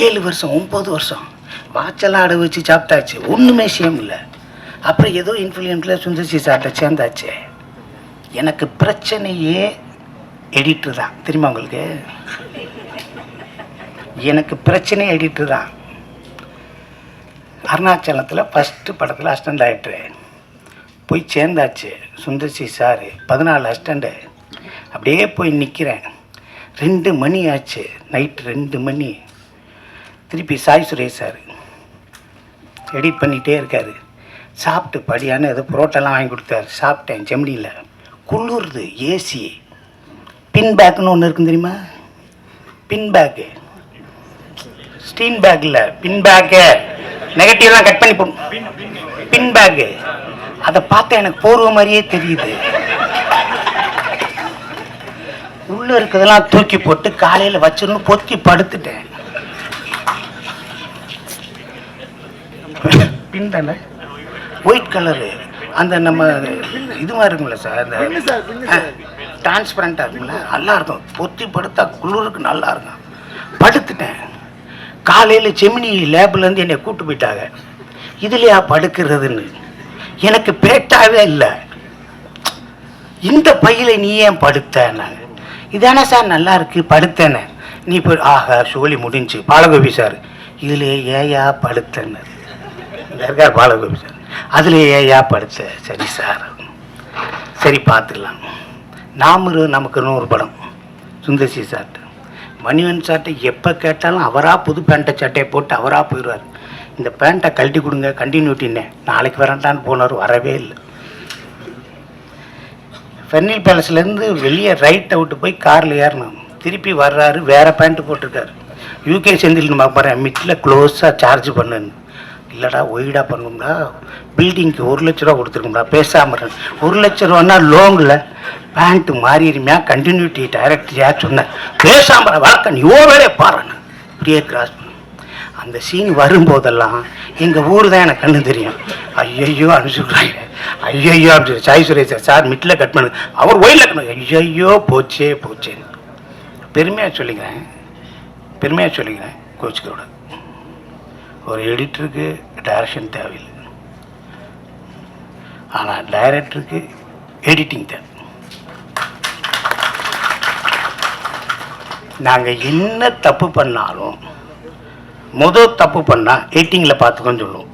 7 வருஷம் 9 வருஷம் வாட்செல்லாம் அடை வச்சு சாப்பிட்டாச்சு, ஒன்றுமே சேம் இல்லை. அப்புறம் ஏதோ இன்ஃப்ளூயன்ஸில் சுந்தர்சி சாப்பிட்ட சேர்ந்தாச்சு. எனக்கு பிரச்சனையே எடிட்டர் தான், தெரியுமா உங்களுக்கு? எனக்கு பிரச்சனை எடிட்டர் தான். அருணாச்சலத்தில் ஃபஸ்ட்டு படத்தில் அசிஸ்டண்ட் டைரக்டரு போய் சேர்ந்தாச்சு. Sundar C sir 14 assistant. அப்படியே போய் நிற்கிறேன். 2 மணி ஆச்சு, நைட்டு 2 மணி. திருப்பி சாய் சுரேஷ் சார் எடிட் பண்ணிகிட்டே இருக்கார். சாப்பிட்டு படியான்னு ஏதோ புரோட்டெல்லாம் வாங்கி கொடுத்தாரு. சாப்பிட்டேன். ஜெமினியில் குளிருது, ஏசி. பின் பேக்குன்னு ஒன்று இருக்குன்னு தெரியுமா? பின் பேக்கு, ஸ்டீம் பேக்கில் பின் பேக்கு, நெகட்டிவ்லாம் கட் பண்ணி பின் பேக்கு. அதை பார்த்தா எனக்கு போர்வ மாதிரியே தெரியுது. உள்ளே இருக்கிறதெல்லாம் தூக்கி போட்டு காலையில் வச்சிடணும் பொத்தி படுத்துட்டேன். பின் தானே, ஒயிட் கலரு, அந்த நம்ம இது மாதிரி இருக்குங்களா சார், அந்த டிரான்ஸ்பரண்ட்டாக இருக்குங்களா, நல்லா இருக்கும். பொத்தி படுத்தா குளிருக்கு நல்லா இருக்கும். படுத்துட்டேன். காலையில் ஜெமினி லேப்லேருந்து என்னை கூப்பிட்டு போயிட்டாங்க. இதுலையா படுக்கிறதுன்னு எனக்கு பேட்டாவே இல்லை. இந்த பையில நீ ஏன் படுத்தேன்னாங்க. இதானே சார் நல்லா இருக்கு, படுத்தேன்னு. நீ போய் ஆஹா சோழி முடிஞ்சு. பாலகோபி சார் இதில் ஏயா படுத்தேன்னு இருக்கார். பாலகோபி சார் அதில் ஏயா படுத்த. சரி சார், சரி பார்த்துக்கலாம். நமக்குன்னு ஒரு படம் சுந்தர்சி சார்ட்டு. மணிவன் சார்ட்டை எப்போ கேட்டாலும் அவராக புது பேண்ட்டை சட்டையை போட்டு அவராக போயிடுவார். இந்த பேண்ட்டை கழட்டி கொடுங்க கண்டினியூட்டின்னே. நாளைக்கு வரண்டான்னு போனார், வரவே இல்லை. ஃபெர்னில் பேலஸ்லேருந்து வெளியே ரைட் அவுட்டு போய் காரில் ஏறணும். திருப்பி வர்றாரு, வேறு பேண்ட்டு போட்டிருக்காரு. யூகே செந்தில் நம்ம போகிறேன், மிட்டில் க்ளோஸாக சார்ஜ் பண்ணுன்னு. இல்லைடா ஒய்டாக பண்ணும்டா, பில்டிங்க்கு 1 லட்ச ரூபா கொடுத்துருக்கும்டா, பேசாமல் 1 லட்ச ரூபான்னா லோங்கில் பேண்ட்டு மாறிடுமையா, கண்டினியூட்டி டைரக்டரியா சொன்னேன். பேசாமல் வழக்க நீ வேலையை பாருன்னு இப்படியே கிராஸ் பண்ண. அந்த சீன் வரும்போதெல்லாம் எங்கள் ஊர் தான் எனக்கு கண்ணு தெரியும். ஐயையோ அனுப்பிச்சுட்றாங்க, ஐயையோ அப்படி சாய் சுரேஷ் சார் மிட்டில் கட் பண்ணு, அவர் ஒயிலில் கட்டணும். ஐயையோ போச்சே போச்சேன்னு பெருமையாக சொல்லிக்கிறேன். கோச்சுக்கரோட ஒரு எடிட்டருக்கு டைரக்ஷன் தேவையில்லை, ஆனால் டைரக்டருக்கு எடிட்டிங் தேவை. நாங்கள் என்ன தப்பு பண்ணாலும் தப்பு பண்ணால் எடிட்டிங்கில் பார்த்துக்கோன்னு சொல்லுவோம்.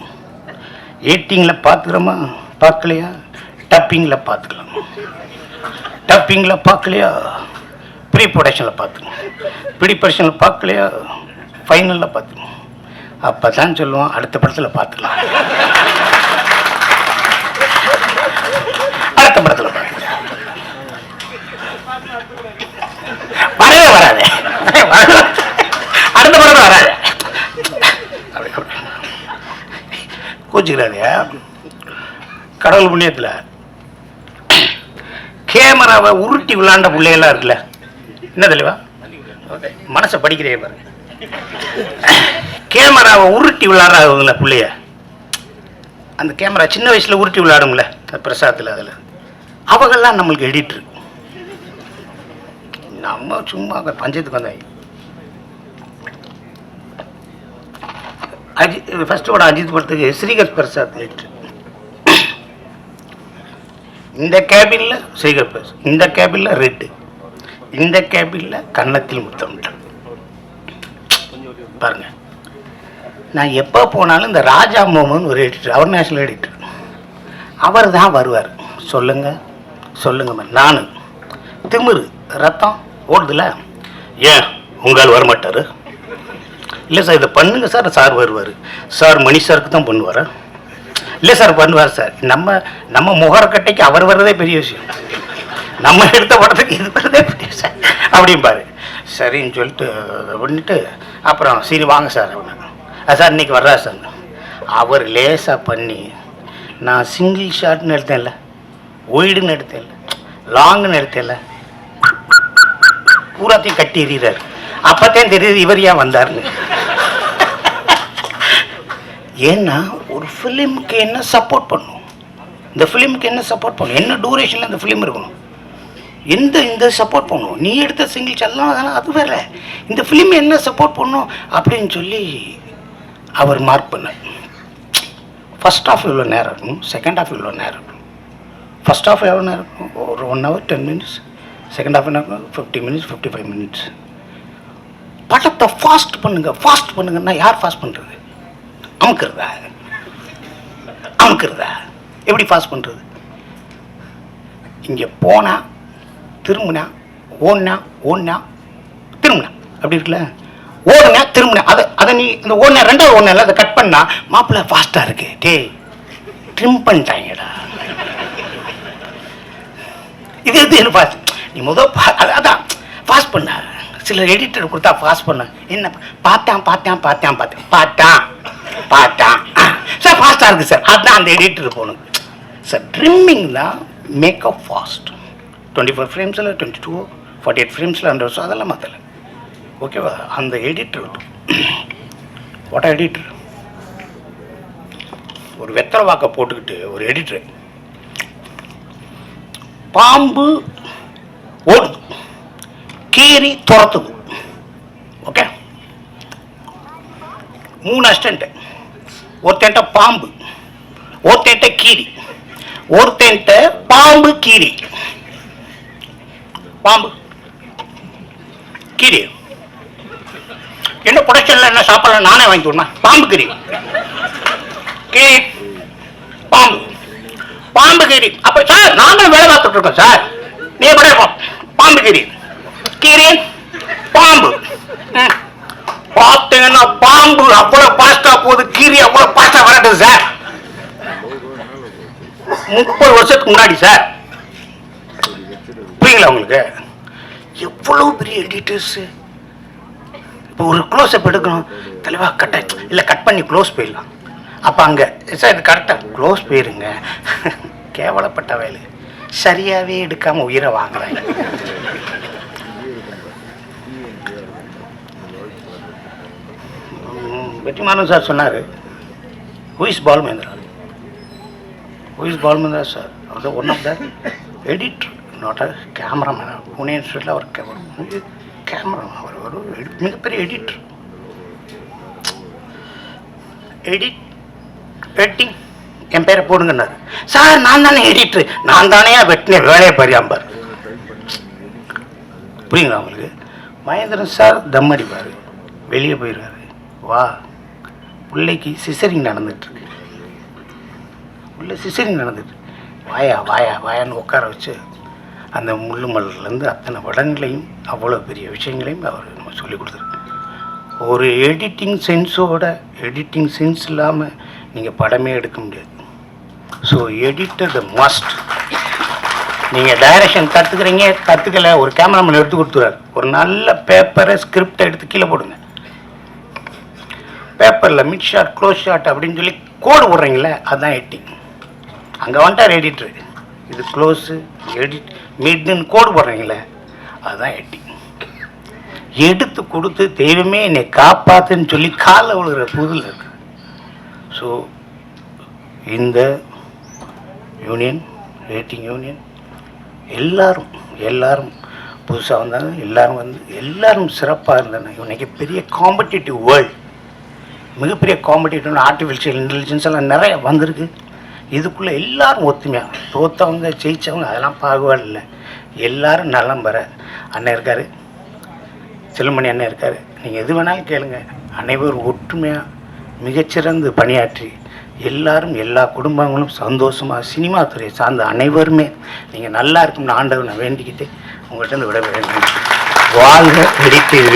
எடிட்டிங்கில் பார்த்துக்கிறோமா, பார்க்கலையா, டப்பிங்கில் பார்த்துக்கலாம். டப்பிங்கில் பார்க்கலையா, ப்ரீ ப்ரொடக்ஷனில் பார்த்துக்கணும். ப்ரீ ப்ரொடக்ஷனில் பார்க்கலையா, ஃபைனலில் பார்த்துக்கணும். அப்போ தான் சொல்லுவோம் அடுத்த படத்தில் பார்த்துக்கலாம், அடுத்த படத்தில் பார்த்துக்கலாம். வரவே வராது, அடுத்த படம் வராது. கூச்சிக்கிறாரு. கடவுள் புண்ணியத்தில் கேமராவை உருட்டி விளாண்ட பிள்ளையெல்லாம் இருக்குல்ல, என்ன தெளிவா மனசை படிக்கிறே பாருங்க. கேமராவை உருட்டி விளாட்றாங்கள பிள்ளைய, அந்த கேமரா சின்ன வயசில் உருட்டி விளையாடும்ல பிரசாத்தில், அதில் அவங்கெல்லாம் நம்மளுக்கு எடிட்ரு. நம்ம சும்மா பஞ்சத்துக்கு வந்தாங்க. ஃபர்ஸ்ட் படம் அஜித் படத்துக்கு ஸ்ரீகர் பிரசாத் எடிட்ரு. இந்த கேபினில் ஸ்ரீகர் பிரசாத், இந்த கேபினில் ரெட்டு, இந்த கேபினில் கன்னத்தில் முத்தம் பாருங்க. நான் எப்போ போனாலும் இந்த ராஜா மோமன் ஒரு எடிட்டர், அவர் நேஷனல் எடிட்டர், அவர் தான் வருவார். சொல்லுங்க நான் திமிரு ரத்தம் ஓடுதுல, ஏன் உங்களால் வரமாட்டார்? இல்லை சார் இதை பண்ணுங்க சார். சார் வருவார். சார் மணி சாருக்கு தான் பண்ணுவார். இல்லை சார் பண்ணுவார் சார். நம்ம முகரக்கட்டைக்கு அவர் வர்றதே பெரிய விஷயம், நம்ம எடுத்த படத்துக்கு இது வர்றதே பெரிய விஷயம் அப்படிம்பாரு. சரின்னு சொல்லிட்டு பண்ணிட்டு அப்புறம் சரி வாங்க சார் அப்படின்னா, சார் இன்னைக்கு வர்றா சார். அவர் லேசாக பண்ணி நான் சிங்கிள் ஷாட்னு எடுத்தேன்ல, ஒய்டுன்னு எடுத்தேன்ல, லாங்குன்னு எடுத்தேன்ல, பூராத்தையும் கட்டி எறிகிறார். அப்போத்தான் தெரியுது இவர் ஏன் வந்தார்னு. ஏன்னா ஒரு ஃபிலிமுக்கு என்ன சப்போர்ட் பண்ணும், இந்த ஃபிலிமுக்கு என்ன சப்போர்ட் பண்ணும், என்ன டூரேஷனில் இந்த ஃபிலிம் இருக்கணும், இந்த சப்போர்ட் பண்ணும், நீ எடுத்த சிங்கிள்ஸ் எல்லாம் அதெல்லாம் அது வேற, இந்த ஃபிலிம் என்ன சப்போர்ட் பண்ணும் அப்படின்னு சொல்லி அவர் மார்க் பண்ணார். ஃபர்ஸ்ட் ஹாஃப் இவ்வளோ நேரம் இருக்கும், செகண்ட் ஹாஃப் இவ்வளோ நேரம் இருக்கும். ஃபர்ஸ்ட் ஹாஃப் எவ்வளோ நேரம் இருக்கும்? ஒரு 1 hour 10 minutes. செகண்ட் ஹாஃப் என்ன இருக்கும்? 50 minutes 55 minutes. படத்தை ஃபாஸ்ட் பண்ணுங்கன்னா யார் ஃபாஸ்ட் பண்ணுறது? அமுக்கிறதா? எப்படி ஃபாஸ்ட் பண்ணுறது? இங்கே போனா திரும்பினா ஓடினா திரும்பினா அப்படி இருக்குல்ல, ஓடுனா திரும்பினா அதை நீ இந்த ஓடினா ரெண்டாவது ஓடினா அதை கட் பண்ணா மாப்பிள்ளை ஃபாஸ்ட்டாக இருக்கு, டேய் ட்ரிம் பண்ணிட்டாங்கடா. இது ஃபாஸ்ட், நீ அதான் ஃபாஸ்ட் பண்ண. சில எடிட்டர் கொடுத்தா ஃபாஸ்ட் பண்ண, என்ன பார்த்தான் சார் ஃபாஸ்ட்டாக இருக்குது சார், அதுதான் அந்த எடிட்டர் போகணும் சார். ட்ரிம்மிங் தான் மேக்கப் ஃபாஸ்ட். 24 ஃப்ரேம்ஸில் 22 48 ஃப்ரேம்ஸில் 100, அதெல்லாம் மாற்றலை. ஓகேவா? அந்த எடிட்டர் வாட் எடிட்டர், ஒரு வெத்தலை வாக்கை போட்டுக்கிட்டு ஒரு எடிட்டர், பாம்பு ஓடுது, கீரி துரத்துது. ஓகே, 3 அசிஸ்டன்ட், ஒருத்தன்ட்ட பாம்பு, ஒருத்தன்ட்ட கீரி, ஒருத்தன்ட்ட பாம்பு கீரி, பாம்பு கீரி. என்ன ப்ரொடக்ஷன்ல என்ன சாப்பாடு நானே வாங்கி கொடுமா? பாம்பு கீரி, கீரி பாம்பு கீரி. அப்ப சார் நாங்களும் வேலை பார்த்துட்டு இருக்கோம் சார், நீ படம் பாம்பு கீரி பாம்பு பார்த்தீங்கன்னா பாம்பு அவ்வளவு பாஸ்டா போகுது, கீரி அவ்வளவு பாஸ்டா வரட்டுது சார். 30 வருஷத்துக்கு முன்னாடி சார், புரியுங்களா உங்களுக்கு? எவ்வளவு பெரிய எடிட்டர்ஸ். இப்போ ஒரு க்ளோஸ் அப் எடுக்கணும், தலைவா கட் பண்ணி க்ளோஸ் போயிடலாம். அப்போ அங்கே சார் இது கரெக்டாக க்ளோஸ் போயிருங்க, கேவலப்பட்ட வேலை, சரியாகவே எடுக்காமல் உயிரை வாங்குறாங்க. வெற்றிமாறன் சார் சொன்னார், ஹூ இஸ் பாலுமேந்திரா சார், அவர் one of the editor, not a cameraman. Pune இன்ஸ்டியூட்டில் அவர் கேமராமேன், அவர் ஒரு மிகப்பெரிய எடிட்டர். எடிட்டிங் என் பேரை போடுங்கன்னாரு சார். நான் தானே எடிட்டர், நான் தானே வெட்டினேன், வேலையை பரியாம்பார். புரியுங்களா உங்களுக்கு? மகேந்திரன் சார் தம் அடிப்பார், வெளியே போயிடுவார். வா, பிள்ளைக்கு சிசரிங் நடந்துட்டுருக்கு, வாயான்னு உட்கார வச்சு அந்த முள்ளு மலர்லேருந்து அத்தனை படங்களையும் அவ்வளோ பெரிய விஷயங்களையும் அவர் நம்ம சொல்லிக் கொடுத்துரு. ஒரு எடிட்டிங் சென்ஸ் இல்லாமல் நீங்கள் படமே எடுக்க முடியாது. ஸோ எடிட்டர் த மஸ்ட். நீங்கள் டைரக்ஷன் கற்றுக்கல, ஒரு கேமராமேன் எடுத்து கொடுத்துறாரு, ஒரு நல்ல பேப்பரை ஸ்கிரிப்டை எடுத்து கீழே போடுங்க. பேப்பரில் மிட் ஷாட் க்ளோஸ் ஷாட் அப்படின்னு சொல்லி கோடு போடுறீங்களே, அதுதான் எடிட்டிங். அங்கே வந்துட்டார் எடிட்டர், இது க்ளோஸு எடிட் மிட்னு கோடு போடுறீங்களே, அதுதான் எடிட்டிங். எடுத்து கொடுத்து தெய்வமே என்னை காப்பாத்துன்னு சொல்லி காலில் விழுகிற புதில் இருக்கு. ஸோ இந்த யூனியன், எடிட்டிங் யூனியன், எல்லாரும் புதுசாக வந்தாங்க, எல்லாரும் சிறப்பாக இருந்தாங்க. இன்னைக்கு பெரிய காம்படிட்டிவ் வேர்ல்டு, மிகப்பெரிய காம்படிட்டிவ் ஆர்டிஃபிஷியல் இன்டெலிஜென்ஸ் எல்லாம் நிறைய வந்திருக்கு. இதுக்குள்ளே எல்லாரும் ஒத்துமையாக, தோற்றவங்க ஜெயித்தவங்க அதெல்லாம் பாகுபாடு இல்லை, எல்லாரும் நலம் பெற. அண்ணன் இருக்கார், செல்லுமணி அண்ணன் இருக்கார், நீங்கள் எது வேணாலும் கேளுங்க. அனைவரும் ஒற்றுமையாக மிகச்சிறந்து பணியாற்றி எல்லாரும், எல்லா குடும்பங்களும் சந்தோஷமாக, சினிமா துறையை சார்ந்த அனைவருமே நீங்கள் நல்லா இருக்கும்னு ஆண்டவனை வேண்டிக்கிட்டு உங்கள்கிட்ட விட வேண்டும். வாழ்க எடிட்டிங்.